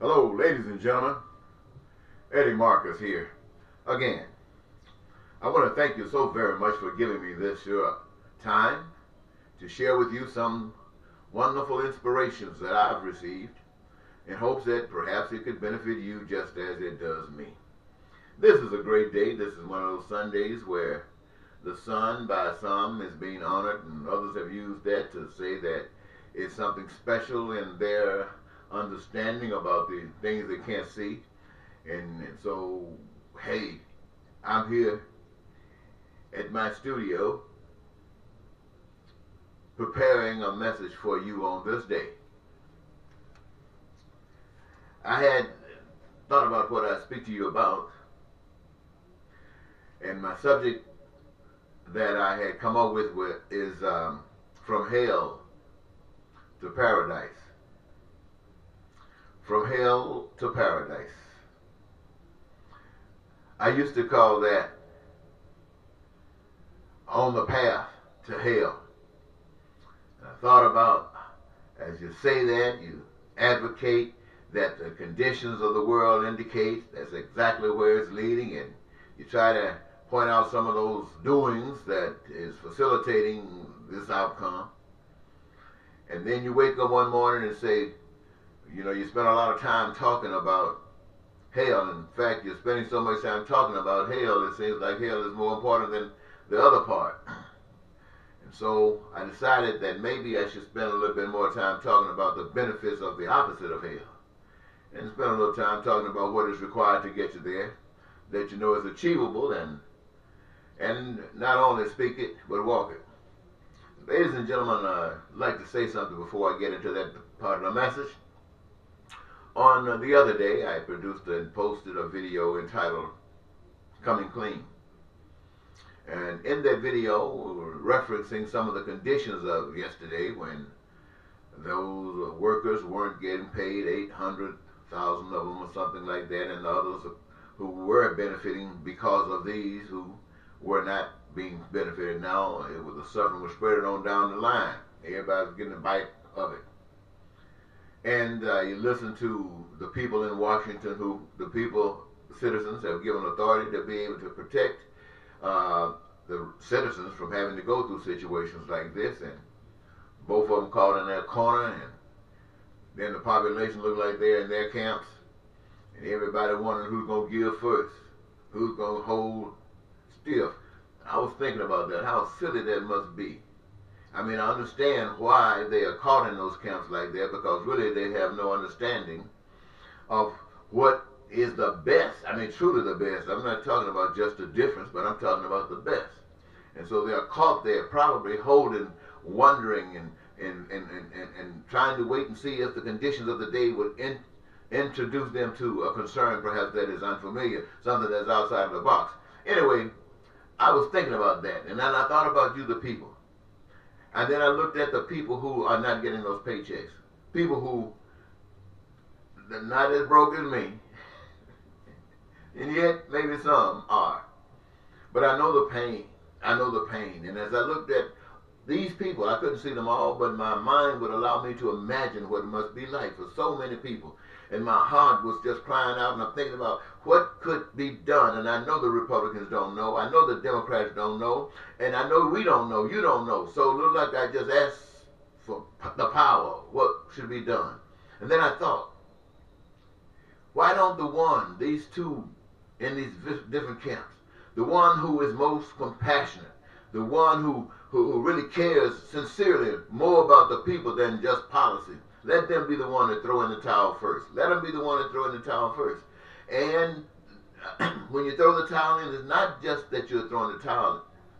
Hello, ladies and gentlemen. Eddie Marcus here. Again, I want to thank you so very much for giving me this time to share with you some wonderful inspirations that I've received in hopes that perhaps it could benefit you just as it does me. This is a great day. This is one of those Sundays where the sun by some is being honored, and others have used that to say that it's something special in their understanding about the things they can't see. And so, hey, I'm here at my studio preparing a message for you on this day. I had thought about what I speak to you about, and my subject that I had come up with is from hell to paradise. From hell to paradise. I used to call that on the path to hell. And I thought about, as you say that, you advocate that the conditions of the world indicate that's exactly where it's leading, and you try to point out some of those doings that is facilitating this outcome. And then you wake up one morning and say, you know, you spend a lot of time talking about hell. In fact, you're spending so much time talking about hell, it seems like hell is more important than the other part. And so I decided that maybe I should spend a little bit more time talking about the benefits of the opposite of hell. And spend a little time talking about what is required to get you there, that you know is achievable, and not only speak it, but walk it. Ladies and gentlemen, I'd like to say something before I get into that part of the message. On the other day, I produced and posted a video entitled Coming Clean. And in that video, we were referencing some of the conditions of yesterday when those workers weren't getting paid, 800,000 of them or something like that, and the others who were benefiting because of these who were not being benefited. Now it was the suffering was spread on down the line. Everybody's getting a bite of it. And you listen to the people in Washington who citizens have given authority to be able to protect the citizens from having to go through situations like this, and both of them caught in their corner, and then the population looked like they're in their camps, and everybody wondering who's going to give first, who's going to hold stiff. I was thinking about that, how silly that must be. I mean, I understand why they are caught in those camps like that, because really they have no understanding of what is the best. I mean, truly the best. I'm not talking about just the difference, but I'm talking about the best. And so they are caught there, probably holding, wondering, and trying to wait and see if the conditions of the day would introduce them to a concern perhaps that is unfamiliar, something that's outside of the box. Anyway, I was thinking about that, and then I thought about you, the people. And then I looked at the people who are not getting those paychecks. People who are not as broke as me, and yet maybe some are. But I know the pain. I know the pain. And as I looked at these people, I couldn't see them all, but my mind would allow me to imagine what it must be like for so many people. And my heart was just crying out, and I'm thinking about what could be done. And I know the Republicans don't know. I know the Democrats don't know. And I know we don't know. You don't know. So it looked like I just asked for the power. What should be done? And then I thought, why don't these two in these different camps, the one who is most compassionate, the one who really cares sincerely more about the people than just policy, let them be the one to throw in the towel first. Let them be the one to throw in the towel first. And when you throw the towel in, it's not just that you're throwing the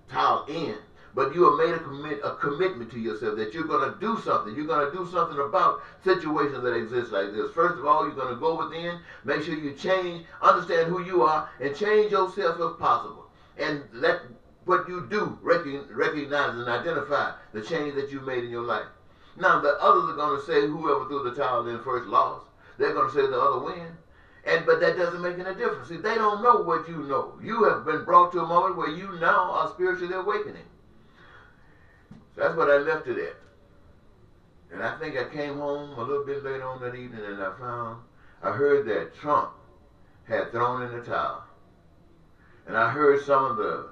towel in, but you have made a commitment to yourself that you're going to do something. You're going to do something about situations that exist like this. First of all, you're going to go within, make sure you change, understand who you are, and change yourself if possible. And let what you do recognize and identify the change that you made in your life. Now, the others are going to say whoever threw the towel in first lost. They're going to say the other win. But that doesn't make any difference. See, they don't know what you know. You have been brought to a moment where you now are spiritually awakening. So that's what I left it at. And I think I came home a little bit later on that evening, and I found I heard that Trump had thrown in the towel. And I heard some of the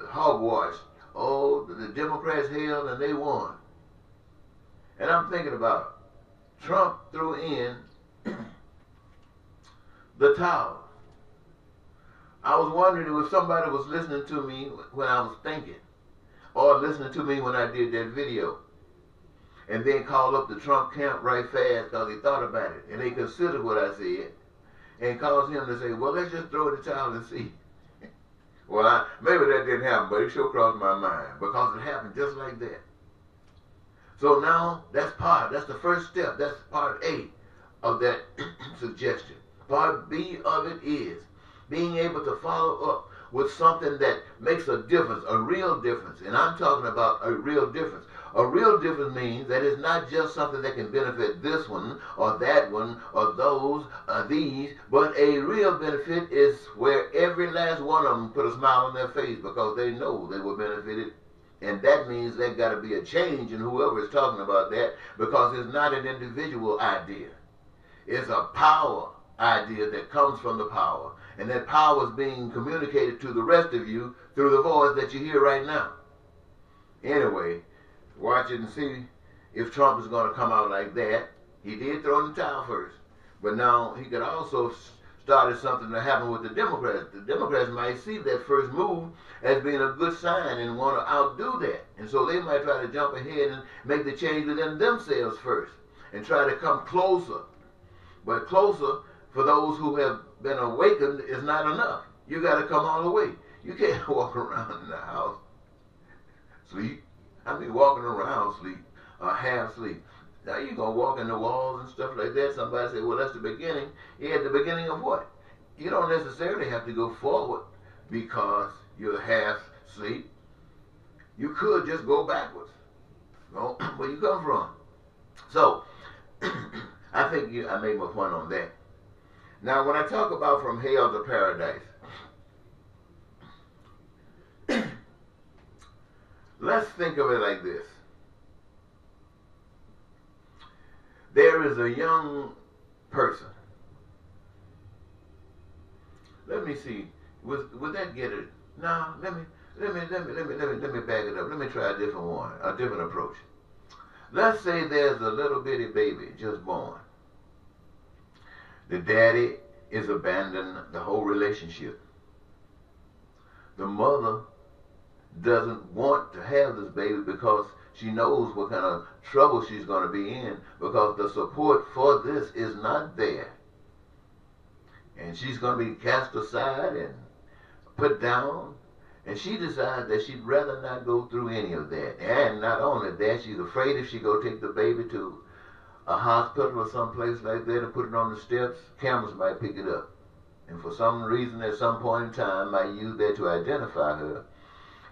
hogwash. Oh, the Democrats held and they won. And I'm thinking about Trump threw in the towel. I was wondering if somebody was listening to me when I was thinking, or listening to me when I did that video, and then called up the Trump camp right fast because he thought about it, and they considered what I said, and caused him to say, well, let's just throw the towel and see. Well, maybe that didn't happen, but it sure crossed my mind, because it happened just like that. So now, that's the first step. That's part A of that suggestion. Part B of it is being able to follow up with something that makes a difference, a real difference. And I'm talking about a real difference. A real difference means that it's not just something that can benefit this one or that one or those or these, but a real benefit is where every last one of them put a smile on their face because they know they were benefited. And that means there's got to be a change in whoever is talking about that, because it's not an individual idea. It's a power idea that comes from the power. And that power is being communicated to the rest of you through the voice that you hear right now. Anyway, watch it and see if Trump is going to come out like that. He did throw in the towel first. But now he could also started something to happen with the Democrats. The Democrats might see that first move as being a good sign and want to outdo that. And so they might try to jump ahead and make the change within themselves first and try to come closer. But closer, for those who have been awakened, is not enough. You got to come all the way. You can't walk around in the house, sleep. Walking around sleep, or half sleep. Now you're going to walk in the walls and stuff like that. Somebody say, well, that's the beginning. Yeah, the beginning of what? You don't necessarily have to go forward because you're half asleep. You could just go backwards. Go where you come from. So, I think I made my point on that. Now, when I talk about from hell to paradise, let's think of it like this. There is a young person. Let me see. Would that get it? No. Let me back it up. Let me try a different one, a different approach. Let's say there's a little bitty baby just born. The daddy is abandoned the whole relationship. The mother doesn't want to have this baby because she knows what kind of trouble she's going to be in, because the support for this is not there. And she's going to be cast aside and put down. And she decides that she'd rather not go through any of that. And not only that, she's afraid if she go take the baby to a hospital or someplace like that and put it on the steps, cameras might pick it up. And for some reason, at some point in time, might use that to identify her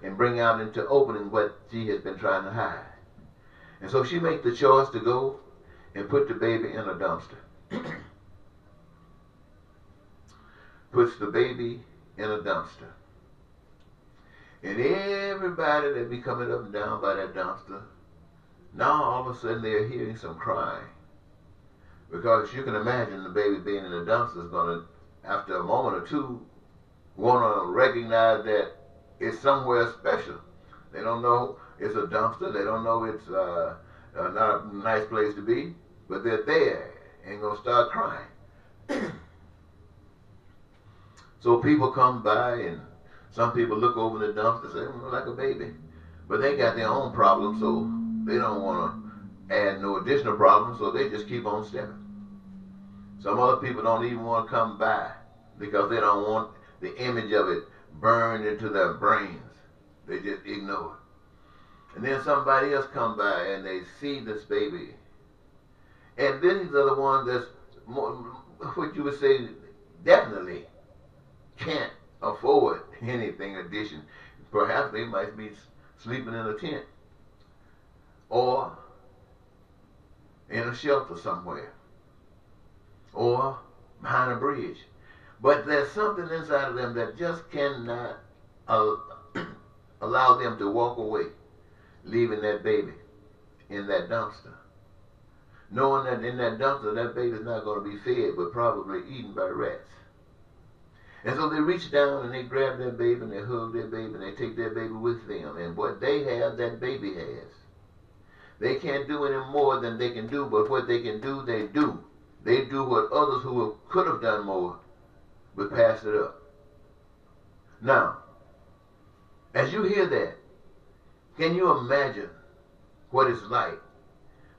and bring out into opening what she has been trying to hide. And so she makes the choice to go and put the baby in a dumpster. Puts the baby in a dumpster. And everybody that be coming up and down by that dumpster, now all of a sudden they're hearing some crying. Because you can imagine the baby being in the dumpster is going to, after a moment or two, want to recognize that it's somewhere special. They don't know it's a dumpster. They don't know it's not a nice place to be, but they're there and going to start crying. So people come by, and some people look over the dumpster and say, like a baby. But they got their own problems, so they don't want to add no additional problems, so they just keep on stepping. Some other people don't even want to come by because they don't want the image of it burned into their brains. They just ignore it. And then somebody else come by and they see this baby. And these are the ones that's more, what you would say, definitely can't afford anything addition. Perhaps they might be sleeping in a tent or in a shelter somewhere or behind a bridge. But there's something inside of them that just cannot allow them to walk away, leaving that baby in that dumpster. knowing that in that dumpster that baby's not going to be fed, but probably eaten by rats. And so they reach down and they grab that baby and they hug that baby and they take that baby with them. And what they have, that baby has. They can't do any more than they can do, but what they can do, they do. They do what others who could have done more would pass it up. Now, as you hear that, can you imagine what it's like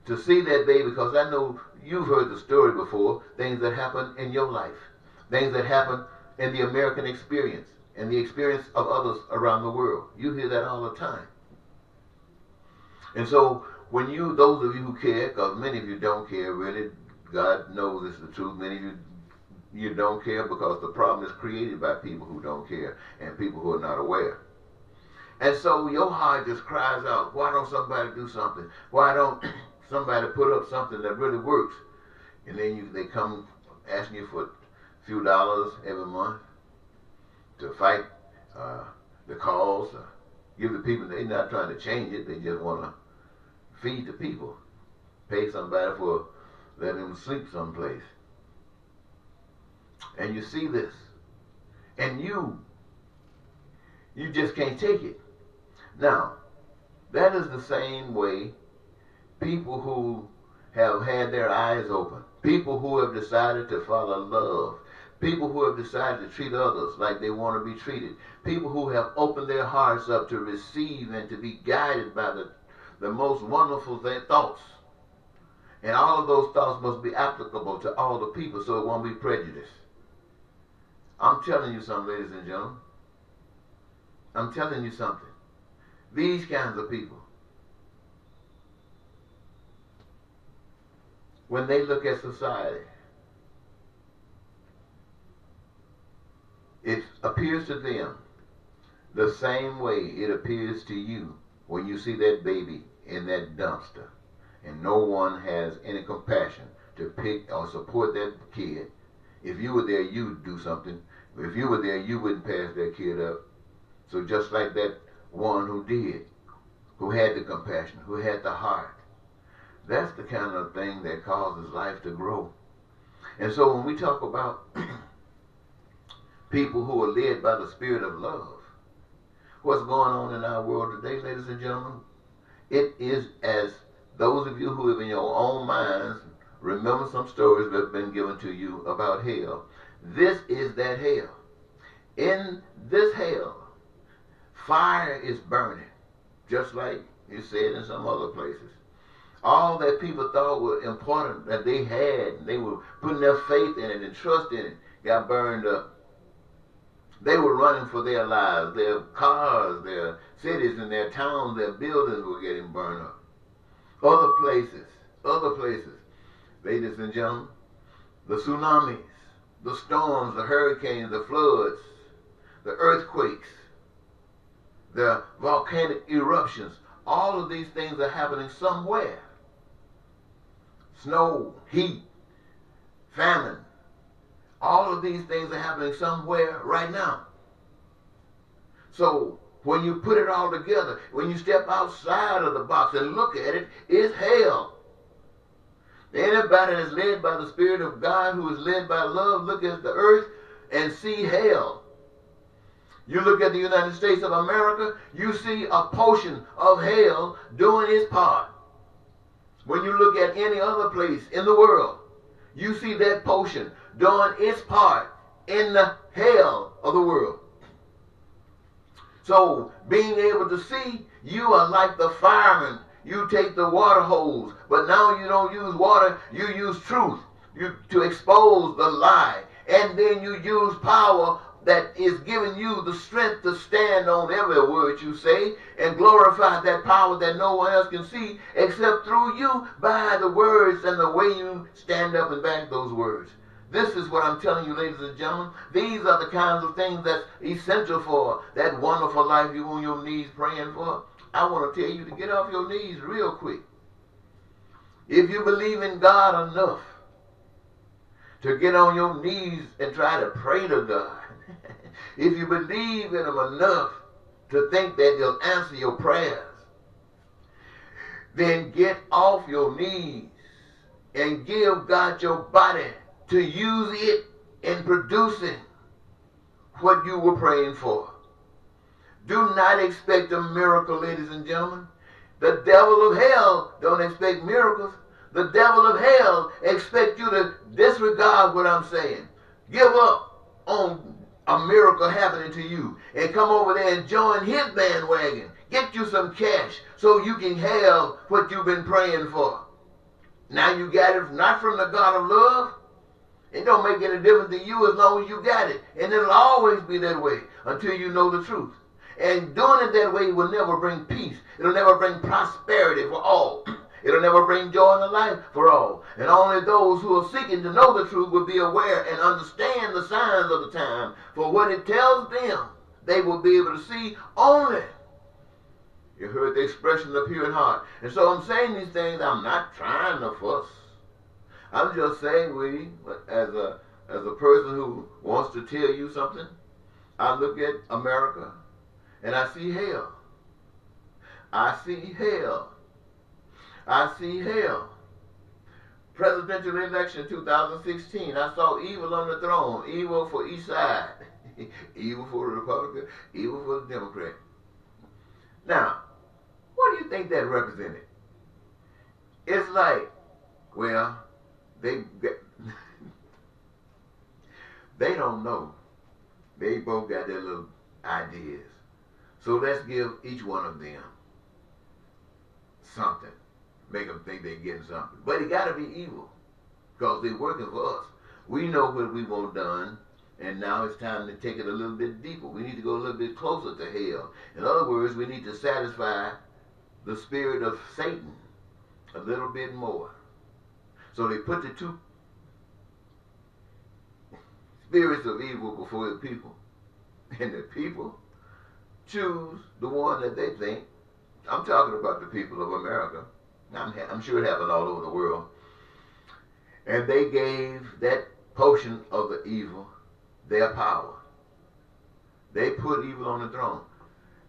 to see that baby? Because I know you've heard the story before, things that happen in your life, things that happen in the American experience and the experience of others around the world. You hear that all the time. And so when you, those of you who care, because many of you don't care really, God knows it's the truth, many of you don't care because the problem is created by people who don't care and people who are not aware. And so your heart just cries out, why don't somebody do something? Why don't somebody put up something that really works? And then they come asking you for a few dollars every month to fight the cause, give the people. They're not trying to change it, they just want to feed the people, pay somebody for letting them sleep someplace. And you see this, and you just can't take it. Now, that is the same way people who have had their eyes open, people who have decided to follow love, people who have decided to treat others like they want to be treated, people who have opened their hearts up to receive and to be guided by the most wonderful thoughts. And all of those thoughts must be applicable to all the people so it won't be prejudice. I'm telling you something, ladies and gentlemen. I'm telling you something. These kinds of people, when they look at society, it appears to them the same way it appears to you when you see that baby in that dumpster and no one has any compassion to pick or support that kid. If you were there, you would do something. If you were there, you wouldn't pass that kid up. So just like that one who did, who had the compassion, who had the heart, that's the kind of thing that causes life to grow. And so when we talk about people who are led by the spirit of love, what's going on in our world today, ladies and gentlemen, it is as those of you who have in your own minds remember some stories that have been given to you about hell. This is that hell. In this hell, fire is burning, just like you said in some other places. All that people thought were important that they had, and they were putting their faith in it and trust in it, got burned up. They were running for their lives. Their cars, their cities and their towns, their buildings were getting burned up. Other places, ladies and gentlemen, the tsunamis, the storms, the hurricanes, the floods, the earthquakes, the volcanic eruptions, all of these things are happening somewhere. Snow, heat, famine, all of these things are happening somewhere right now. So when you put it all together, when you step outside of the box and look at it, it's hell. Anybody that's led by the Spirit of God, who is led by love, look at the earth and see hell. You look at the United States of America, you see a portion of hell doing its part. When you look at any other place in the world, you see that portion doing its part in the hell of the world. So, being able to see, you are like the fireman. You take the water hose, but now you don't use water, you use truth to expose the lie. And then you use power that is giving you the strength to stand on every word you say and glorify that power that no one else can see except through you by the words and the way you stand up and back those words. This is what I'm telling you, ladies and gentlemen. These are the kinds of things that's essential for that wonderful life you're on your knees praying for. I want to tell you to get off your knees real quick. If you believe in God enough to get on your knees and try to pray to God, if you believe in Him enough to think that He'll answer your prayers, then get off your knees and give God your body to use it in producing what you were praying for. Do not expect a miracle, ladies and gentlemen. The devil of hell don't expect miracles. The devil of hell expects you to disregard what I'm saying. Give up on a miracle happening to you and come over there and join his bandwagon. Get you some cash so you can have what you've been praying for. Now you got it not from the God of love. It don't make any difference to you as long as you got it. And it'll always be that way until you know the truth. And doing it that way will never bring peace. It'll never bring prosperity for all. It'll never bring joy in the life for all. And only those who are seeking to know the truth will be aware and understand the signs of the time. For what it tells them, they will be able to see only. You heard the expression of the pure in heart. And so I'm saying these things, I'm not trying to fuss. I'm just saying, as a person who wants to tell you something, I look at America and I see hell. I see hell. I see hell. Presidential election 2016, I saw evil on the throne, evil for each side. Evil for the Republican, evil for the Democrat. Now, what do you think that represented? It's like, well, they don't know. They both got their little ideas. So let's give each one of them something. Make them think they're getting something. But it got to be evil because they're working for us. We know what we want done, and now it's time to take it a little bit deeper. We need to go a little bit closer to hell. In other words, we need to satisfy the spirit of Satan a little bit more. So they put the two spirits of evil before the people. And the people choose the one that they think. I'm talking about the people of America. I'm sure it happened all over the world. And they gave that portion of the evil their power. They put evil on the throne.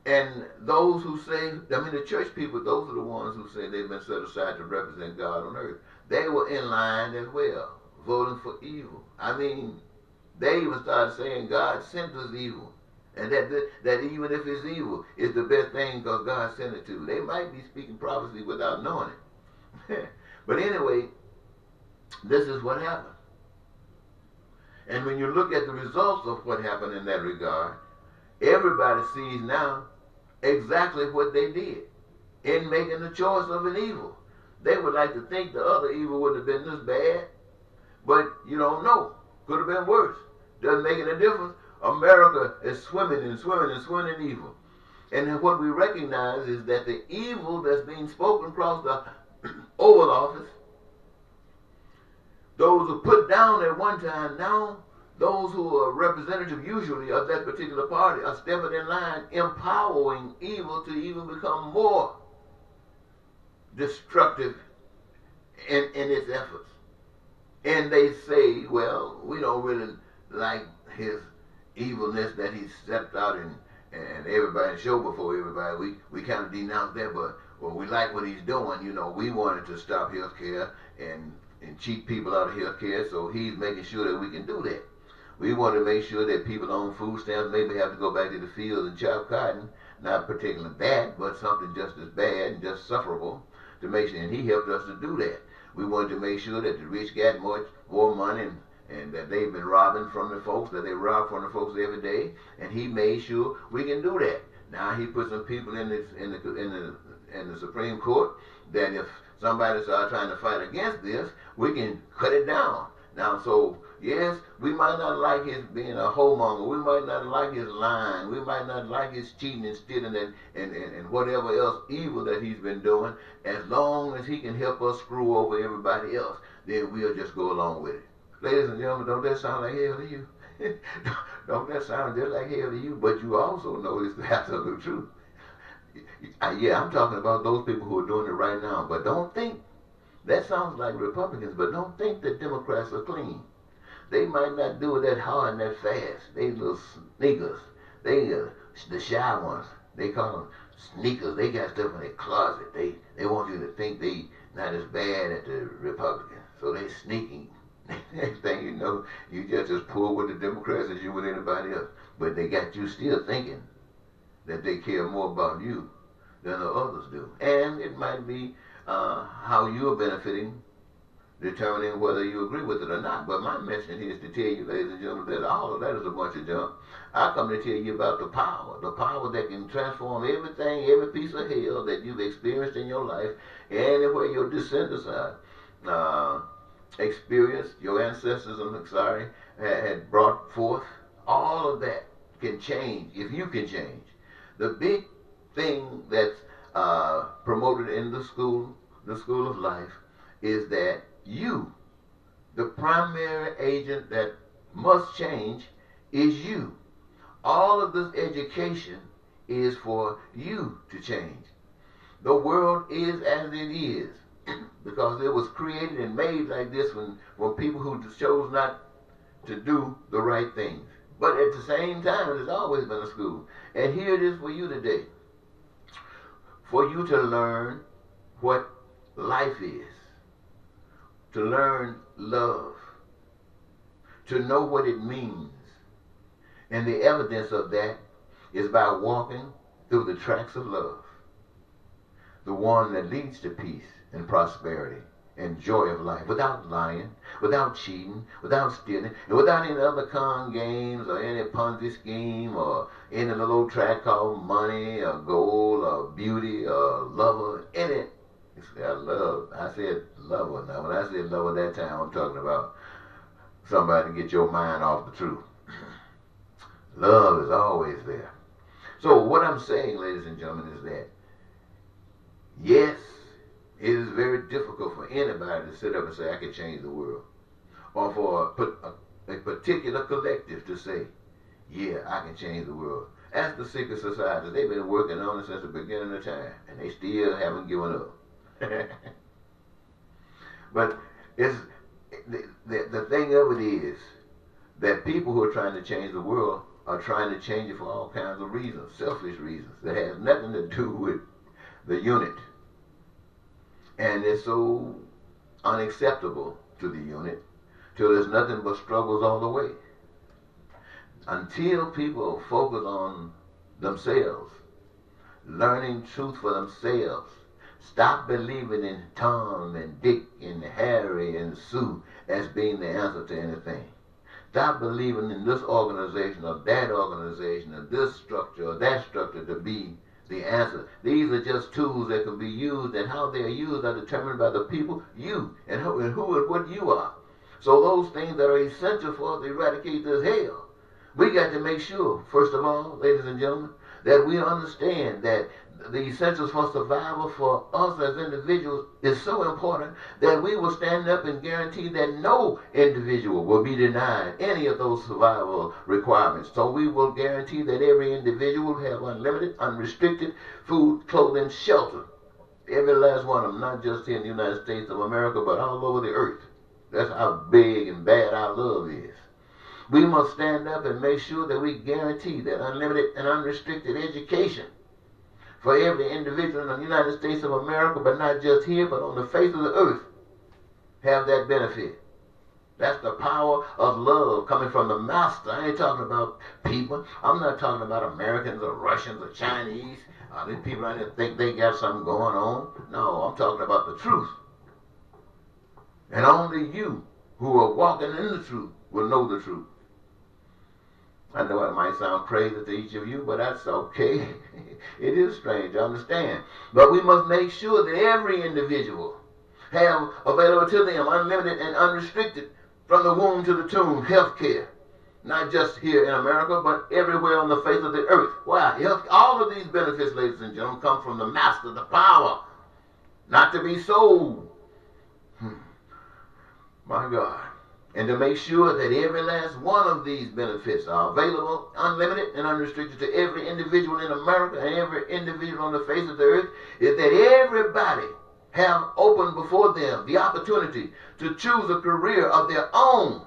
And those who say, the church people, those are the ones who say they've been set aside to represent God on earth. They were in line as well, voting for evil. They even started saying God sent us evil. And that even if it's evil, it's the best thing because God sent it to. They might be speaking prophecy without knowing it. But anyway, this is what happened. And when you look at the results of what happened in that regard, everybody sees now exactly what they did in making the choice of an evil. They would like to think the other evil wouldn't have been this bad, but you don't know. Could have been worse. Doesn't make any difference. America is swimming and swimming and swimming in evil. And what we recognize is that the evil that's being spoken across the Oval Office, those who put down at one time, now those who are representative usually of that particular party are stepping in line, empowering evil to even become more destructive in its efforts. And they say, well, we don't really like his evilness that he stepped out and everybody showed before everybody. We kind of denounce that, but we like what he's doing. We wanted to stop health care and cheat people out of health care, so he's making sure that we can do that. We want to make sure that people on food stamps maybe have to go back to the fields and chop cotton, not particularly bad, but something just as bad and just sufferable to make sure, and he helped us to do that. We wanted to make sure that the rich got more money and that they've been robbing from the folks, that they rob from the folks every day, and he made sure we can do that. Now he put some people in the Supreme Court that if somebody starts trying to fight against this, we can cut it down. Now, so yes, we might not like his being a homemonger. We might not like his lying. We might not like his cheating and stealing and whatever else evil that he's been doing. As long as he can help us screw over everybody else, then we'll just go along with it. Ladies and gentlemen, don't that sound like hell to you? Don't that sound just like hell to you? But you also know it's the absolute truth. Yeah, I'm talking about those people who are doing it right now. But don't think, that sounds like Republicans, but don't think that Democrats are clean. They might not do it that hard and that fast. They little sneakers. They the shy ones. They call them sneakers. They got stuff in their closet. They want you to think they not as bad as the Republicans. So they sneaking. Next thing you know, you just as poor with the Democrats as you with anybody else. But they got you still thinking that they care more about you than the others do. And it might be how you are benefiting, determining whether you agree with it or not. But my mission here is to tell you, ladies and gentlemen, that all of that is a bunch of junk. I come to tell you about the power that can transform everything, every piece of hell that you've experienced in your life, anywhere your descendants are experienced, your ancestors, had brought forth. All of that can change if you can change. The big thing that's promoted in the school of life, is that you, the primary agent that must change, is you. All of this education is for you to change. The world is as it is because it was created and made like this when people who chose not to do the right things. But at the same time, it has always been a school. And here it is for you today. For you to learn what life is. To learn love. To know what it means. And the evidence of that is by walking through the tracks of love. The one that leads to peace and prosperity and joy of life, without lying, without cheating, without stealing, and without any other con games or any Ponzi scheme or any little track called money or gold or beauty or lover, any. I said lover. Now, when I said lover that time, I'm talking about somebody to get your mind off the truth. Love is always there. So what I'm saying, ladies and gentlemen, is that yes, it is very difficult for anybody to sit up and say, I can change the world. Or for a particular collective to say, yeah, I can change the world. Ask the secret societies. They've been working on it since the beginning of time, and they still haven't given up. But it's, the thing of it is that people who are trying to change the world are trying to change it for all kinds of reasons, selfish reasons, that has nothing to do with the unit. And it's so unacceptable to the unit till there's nothing but struggles all the way. Until people focus on themselves, learning truth for themselves, stop believing in Tom and Dick and Harry and Sue as being the answer to anything. Stop believing in this organization or that organization or this structure or that structure to be the answer. These are just tools that can be used, and how they are used are determined by the people, you, and who and what you are. So those things that are essential for us to eradicate this hell, we got to make sure, first of all, ladies and gentlemen, that we understand that the essentials for survival for us as individuals is so important that we will stand up and guarantee that no individual will be denied any of those survival requirements. So we will guarantee that every individual will have unlimited, unrestricted food, clothing, shelter. Every last one of them, not just here in the United States of America, but all over the earth. That's how big and bad our love is. We must stand up and make sure that we guarantee that unlimited and unrestricted education for every individual in the United States of America, but not just here, but on the face of the earth, have that benefit. That's the power of love coming from the master. I ain't talking about people. I'm not talking about Americans or Russians or Chinese. These people I didn't think they got something going on. No, I'm talking about the truth. And only you who are walking in the truth will know the truth. I know it might sound crazy to each of you, but that's okay. It is strange, I understand. But we must make sure that every individual have available to them unlimited and unrestricted, from the womb to the tomb, health care. Not just here in America, but everywhere on the face of the earth. Why? All of these benefits, ladies and gentlemen, come from the master, the power, not to be sold. My God. And to make sure that every last one of these benefits are available, unlimited and unrestricted to every individual in America and every individual on the face of the earth, is that everybody have open before them the opportunity to choose a career of their own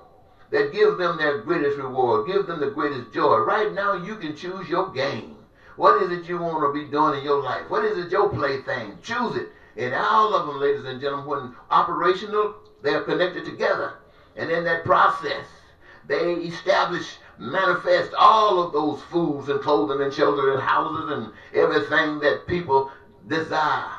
that gives them their greatest reward, gives them the greatest joy. Right now, you can choose your game. What is it you want to be doing in your life? What is it your plaything? Choose it. And all of them, ladies and gentlemen, when operational, they are connected together. And in that process, they establish, manifest all of those foods and clothing and shelter and houses and everything that people desire.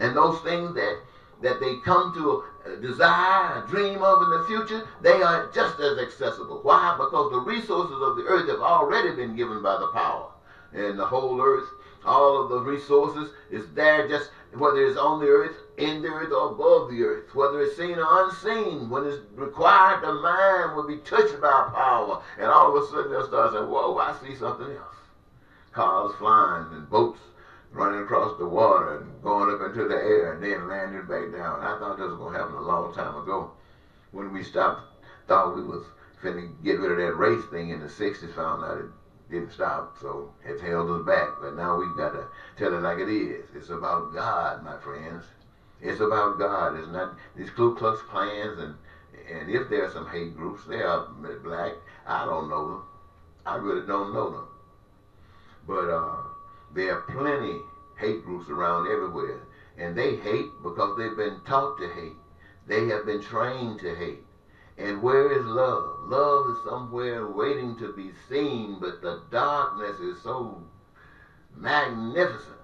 And those things that they come to desire, dream of in the future, they are just as accessible. Why? Because the resources of the earth have already been given by the power. And the whole earth, all of the resources is there, just whether it's on the earth, in the earth, or above the earth, whether it's seen or unseen. When it's required, the mind will be touched by power. And all of a sudden they'll start saying, whoa, I see something else. Cars flying and boats running across the water and going up into the air and then landing back down. I thought this was going to happen a long time ago. When we thought we was finna get rid of that race thing in the 60s, found out it didn't stop, so it's held us back. But now we've got to tell it like it is. It's about God, my friends. It's about God. It's not these Ku Klux Klans, and if there are some hate groups, they are black. I don't know them. I really don't know them. But there are plenty hate groups around everywhere, and they hate because they've been taught to hate. They have been trained to hate. And where is love? Love is somewhere waiting to be seen, but the darkness is so magnificent.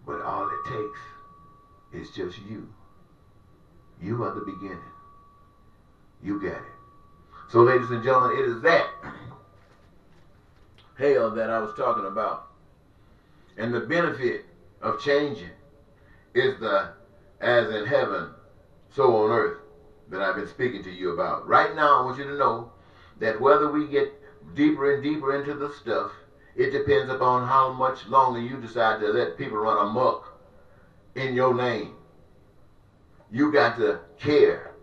But all it takes is just you. You are the beginning. You got it. So, ladies and gentlemen, it is that hell that I was talking about. And the benefit of changing is the as in heaven, so on earth, that I've been speaking to you about. Right now, I want you to know that whether we get deeper and deeper into the stuff, it depends upon how much longer you decide to let people run amok in your name. You got to care.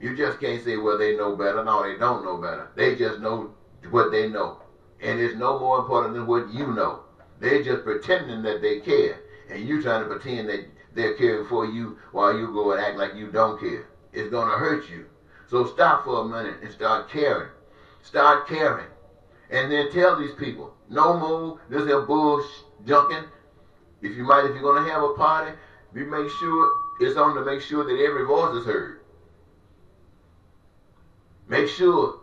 You just can't say, well, they know better. No, they don't know better. They just know what they know. And it's no more important than what you know. They're just pretending that they care. And you trying to pretend that they're caring for you while you go and act like you don't care. It's going to hurt you. So stop for a minute and start caring. Start caring. And then tell these people, no more this here bull junking. If you're going to have a party, make sure it's on to make sure that every voice is heard. Make sure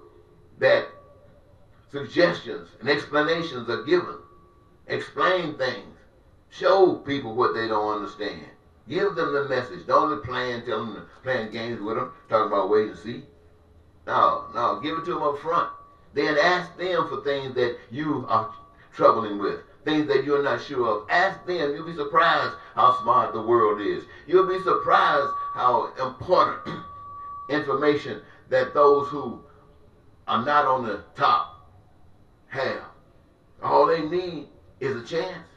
that suggestions and explanations are given. Explain things. Show people what they don't understand. Give them the message. Don't only tell them to playing games with them, talking about wait and see. No, give it to them up front. Then ask them for things that you are troubling with, things that you're not sure of. Ask them. You'll be surprised how smart the world is. You'll be surprised how important information that those who are not on the top have. All they need is a chance.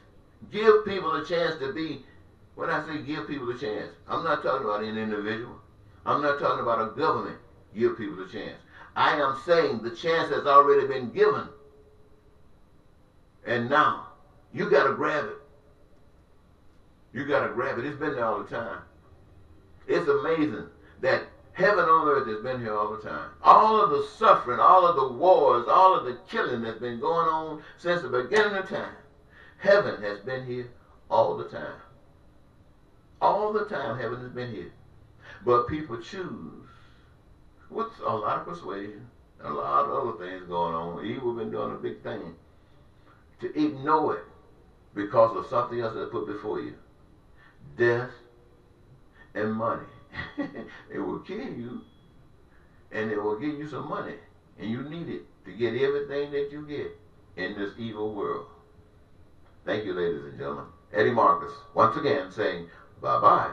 Give people a chance to be. When I say give people a chance, I'm not talking about an individual. I'm not talking about a government. Give people a chance. I am saying the chance has already been given. And now, you got to grab it. You got to grab it. It's been there all the time. It's amazing that heaven on earth has been here all the time. All of the suffering, all of the wars, all of the killing that's been going on since the beginning of time. Heaven has been here all the time. All the time heaven has been here. But people choose, with a lot of persuasion, a lot of other things going on, evil been doing a big thing, to ignore it because of something else that's put before you. Death and money. It will kill you, and it will give you some money, and you need it to get everything that you get in this evil world. Thank you, ladies and gentlemen. Eddie Marcus, once again saying bye-bye.